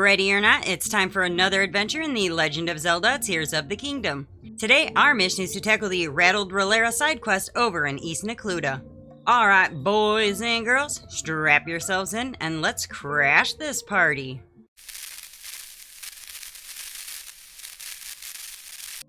Ready or not, it's time for another adventure in the Legend of Zelda Tears of the Kingdom. Today, our mission is to tackle the Rattled Ralera Side Quest over in East Necluda. Alright, boys and girls, strap yourselves in and let's crash this party.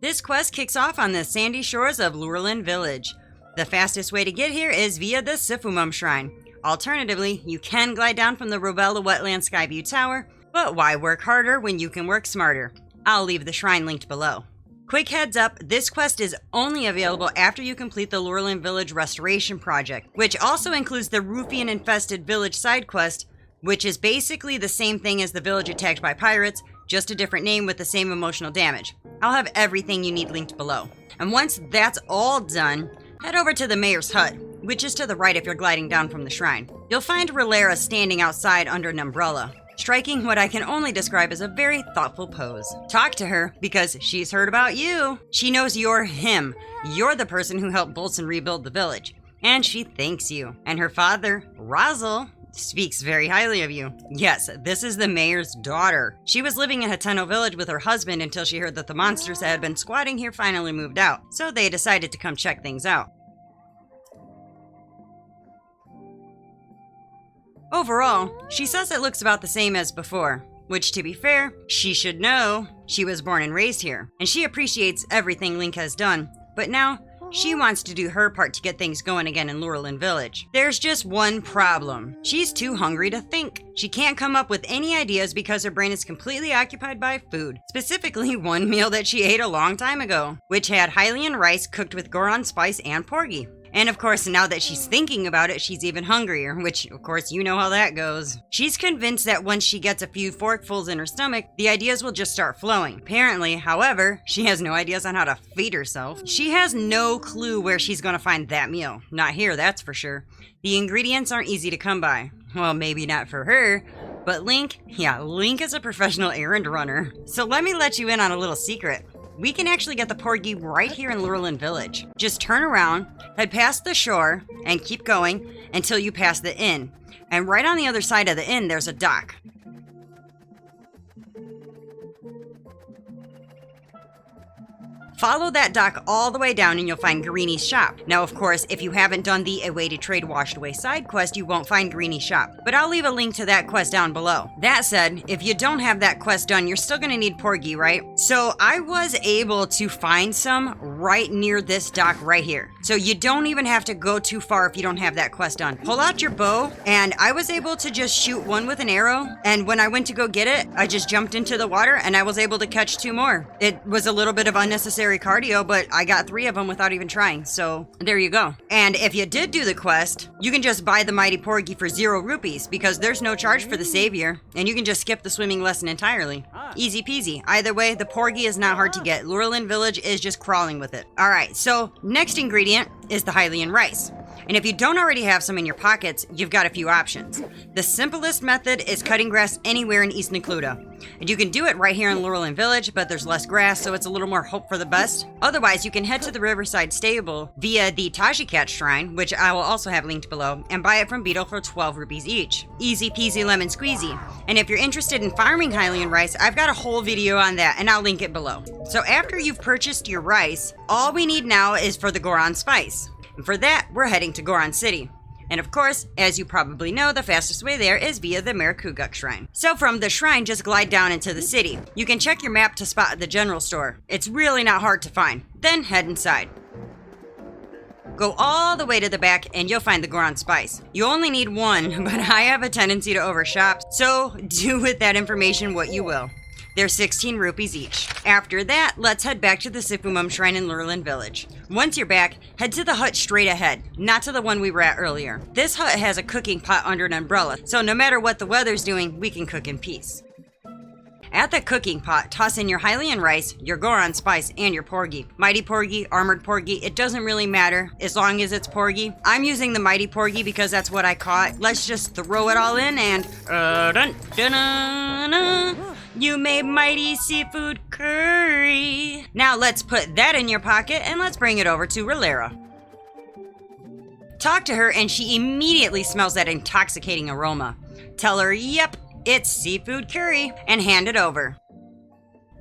This quest kicks off on the sandy shores of Lurelin village. The fastest way to get here is via the Sifumum Shrine. Alternatively, you can glide down from the Robella Wetland Skyview Tower, but why work harder when you can work smarter? I'll leave the shrine linked below. Quick heads up, this quest is only available after you complete the Lurelin Village Restoration Project, which also includes the Ruffian-Infested Village Side Quest, which is basically the same thing as the village attacked by pirates, just a different name with the same emotional damage. I'll have everything you need linked below. And once that's all done, head over to the mayor's hut, which is to the right if you're gliding down from the shrine. You'll find Ralera standing outside under an umbrella, striking what I can only describe as a very thoughtful pose. Talk to her, because she's heard about you. She knows you're him. You're the person who helped Bolson rebuild the village. And she thanks you. And her father, Razzle, speaks very highly of you. Yes, this is the mayor's daughter. She was living in Hateno village with her husband until she heard that the monsters that had been squatting here finally moved out. So they decided to come check things out. Overall, she says it looks about the same as before, which to be fair, she should know. She was born and raised here, and she appreciates everything Link has done, but now she wants to do her part to get things going again in Lurelin village. There's just one problem. She's too hungry to think. She can't come up with any ideas because her brain is completely occupied by food. Specifically, one meal that she ate a long time ago, which had Hylian rice cooked with Goron spice and porgy. And of course, now that she's thinking about it, she's even hungrier, which, of course, you know how that goes. She's convinced that once she gets a few forkfuls in her stomach, the ideas will just start flowing. Apparently, however, she has no ideas on how to feed herself. She has no clue where she's gonna find that meal. Not here, that's for sure. The ingredients aren't easy to come by. Well, maybe not for her, but Link is a professional errand runner. So let me let you in on a little secret. We can actually get the porgy right here in Lurelin village. Just turn around, head past the shore, and keep going until you pass the inn. And right on the other side of the inn, there's a dock. Follow that dock all the way down and you'll find Greeny's shop. Now, of course, if you haven't done the Away to Trade Washed Away side quest, you won't find Greeny's shop. But I'll leave a link to that quest down below. That said, if you don't have that quest done, you're still gonna need porgy, right? So I was able to find some right near this dock right here. So you don't even have to go too far if you don't have that quest done. Pull out your bow, and I was able to just shoot one with an arrow. And when I went to go get it, I just jumped into the water and I was able to catch two more. It was a little bit of unnecessary cardio, but I got 3 of them without even trying, so there you go. And if you did do the quest, you can just buy the Mighty Porgy for 0 rupees, because there's no charge for the savior, and you can just skip the swimming lesson entirely. Easy peasy. Either way, the porgy is not hard to get. Lurelin village is just crawling with it. Alright, so next ingredient is the Hylian rice. And if you don't already have some in your pockets, you've got a few options. The simplest method is cutting grass anywhere in East Necluda. And you can do it right here in Lurelin village, but there's less grass, so it's a little more hope for the best. Otherwise, you can head to the Riverside Stable via the Tajicat Shrine, which I will also have linked below, and buy it from Beetle for 12 rupees each. Easy peasy lemon squeezy. And if you're interested in farming Hylian rice, I've got a whole video on that, and I'll link it below. So after you've purchased your rice, all we need now is for the Goron spice. And for that, we're heading to Goron City. And of course, as you probably know, the fastest way there is via the Merikuguk Shrine. So from the shrine, just glide down into the city. You can check your map to spot the general store. It's really not hard to find. Then head inside. Go all the way to the back and you'll find the Goron Spice. You only need 1, but I have a tendency to overshop, so do with that information what you will. They're 16 rupees each. After that, let's head back to the Sifumum Shrine in Lurelin village. Once you're back, head to the hut straight ahead, not to the one we were at earlier. This hut has a cooking pot under an umbrella, so no matter what the weather's doing, we can cook in peace. At the cooking pot, toss in your Hylian rice, your Goron spice, and your porgy. Mighty porgy, armored porgy, it doesn't really matter as long as it's porgy. I'm using the mighty porgy because that's what I caught. Let's just throw it all in and dun, dun, dun, dun. You made mighty seafood curry. Now let's put that in your pocket and let's bring it over to Ralera. Talk to her and she immediately smells that intoxicating aroma. Tell her, yep, it's seafood curry, and hand it over.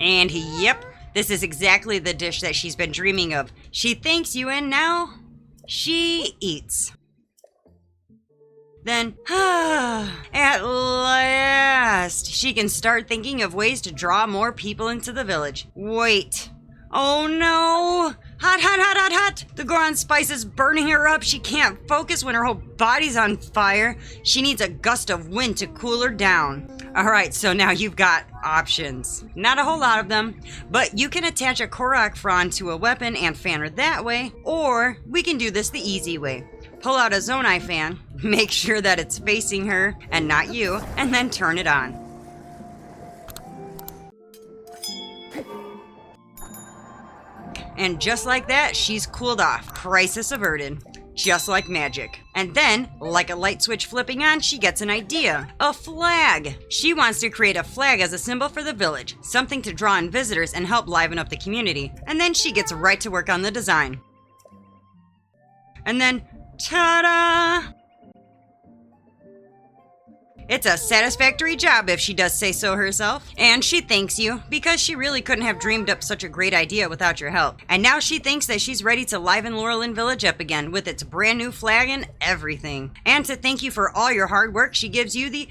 And yep, this is exactly the dish that she's been dreaming of. She thanks you and now she eats. Then, at last, she can start thinking of ways to draw more people into the village. Wait. Oh no! Hot, hot, hot, hot, hot! The Goron spice is burning her up. She can't focus when her whole body's on fire. She needs a gust of wind to cool her down. Alright, so now you've got options. Not a whole lot of them, but you can attach a Korok frond to a weapon and fan her that way, or we can do this the easy way. Pull out a Zonai fan, make sure that it's facing her and not you, and then turn it on. And just like that, she's cooled off. Crisis averted. Just like magic. And then, like a light switch flipping on, she gets an idea. A flag! She wants to create a flag as a symbol for the village, something to draw in visitors and help liven up the community. And then she gets right to work on the design. And then, ta-da! It's a satisfactory job if she does say so herself. And she thanks you, because she really couldn't have dreamed up such a great idea without your help. And now she thinks that she's ready to liven Lurelin Village up again with its brand new flag and everything. And to thank you for all your hard work, she gives you the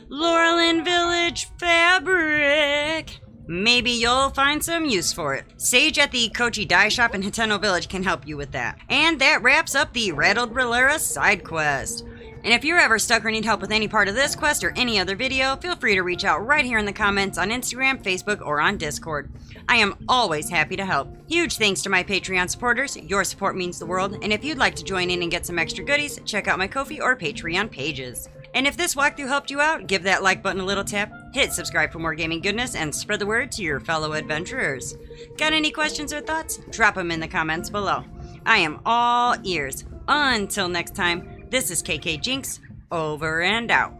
Lurelin Village fabric. Maybe you'll find some use for it. Sage at the Kochi Dye Shop in Hiteno Village can help you with that. And that wraps up the Rattled Ralera Side Quest. And if you're ever stuck or need help with any part of this quest or any other video, feel free to reach out right here in the comments on Instagram, Facebook, or on Discord. I am always happy to help. Huge thanks to my Patreon supporters. Your support means the world. And if you'd like to join in and get some extra goodies, check out my Ko-fi or Patreon pages. And if this walkthrough helped you out, give that like button a little tap, hit subscribe for more gaming goodness, and spread the word to your fellow adventurers. Got any questions or thoughts? Drop them in the comments below. I am all ears. Until next time, this is KKJinxx, over and out.